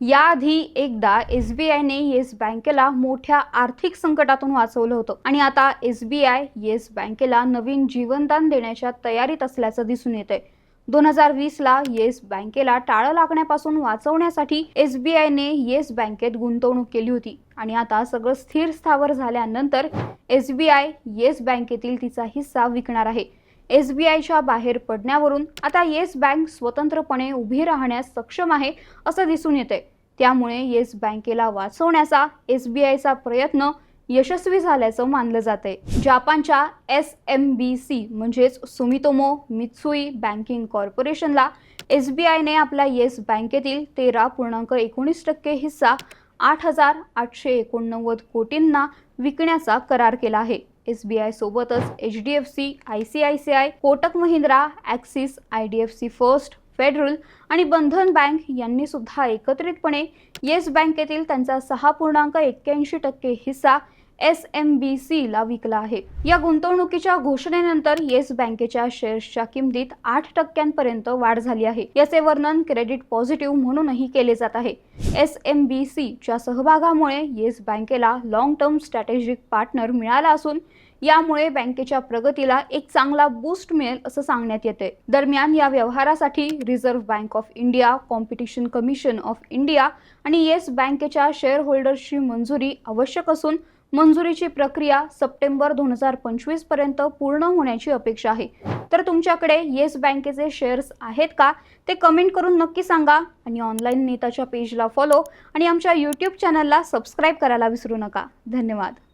याआधी एकदा एसबीआयने येस बँकेला मोठ्या आर्थिक संकटातून वाचवलं होतं आणि आता एसबीआय येस बँकेला नवीन जीवनदान देण्याच्या तयारीत असल्याचं दिसून येतंय. 2020ला येस बँकेला टाळं लागण्यापासून वाचवण्यासाठी एसबीआयने येस बँकेत गुंतवणूक केली होती आणि आता सगळं स्थिर स्थावर झाल्यानंतर एसबीआय येस बँकेतील तिचा हिस्सा विकणार आहे. एसबीआयच्या बाहेर पडण्यावरून आता येस बँक स्वतंत्रपणे उभी राहण्यास सक्षम आहे असं दिसून येतंय. त्यामुळे येस बँकेला वाचवण्याचा एसबीआयचा प्रयत्न यशस्वी झाल्याचं मानलं जातंय. जपानच्या एसएमबीसी म्हणजेच सुमितोमो मित्सुई बँकिंग कॉर्पोरेशनला एसबीआयने आपल्या येस बँकेतील 13.19% हिस्सा 8,889 कोटींना विकण्याचा करार केला आहे. एसबीआय सोबतच HDFC, ICICI, Kotak Mahindra, axis, IDFC first, federal आणि बंधन बँक यांनी सुद्धा एकत्रितपणे येस बँकेतील त्यांचा 6.81% हिस्सा एसएमबीसीला विकला आहे. या गुंतवणुकीच्या घोषणेनंतर येस बँकेच्या शेअर्सच्या किमतीत 8% वाढ झाली आहे. याचे वर्णन क्रेडिट पॉझिटिव्ह म्हणूनही केले जात आहे. एसएमबीसीच्या सहभागामुळे येस बँकेला लॉंग टर्म स्ट्रॅटेजिक पार्टनर मिळाला असून यामुळे बँकेच्या प्रगतीला एक चांगला बूस्ट मिळेल असं सांगण्यात येते. दरम्यान या व्यवहारासाठी reserve bank of India, competition commission of India आणि येस बँकेच्या शेअर होल्डर्सची मंजुरी आवश्यक असून मंजुरीची प्रक्रिया सप्टेंबर 2025 पर्यंत पूर्ण होण्याची अपेक्षा आहे. तर तुमच्याकडे येस बँकेचे शेअर्स आहेत का ते कमेंट करून नक्की सांगा आणि ऑनलाईन नेताच्या पेजला फॉलो आणि आमच्या यूट्यूब चॅनलला सबस्क्राईब करायला विसरू नका. धन्यवाद.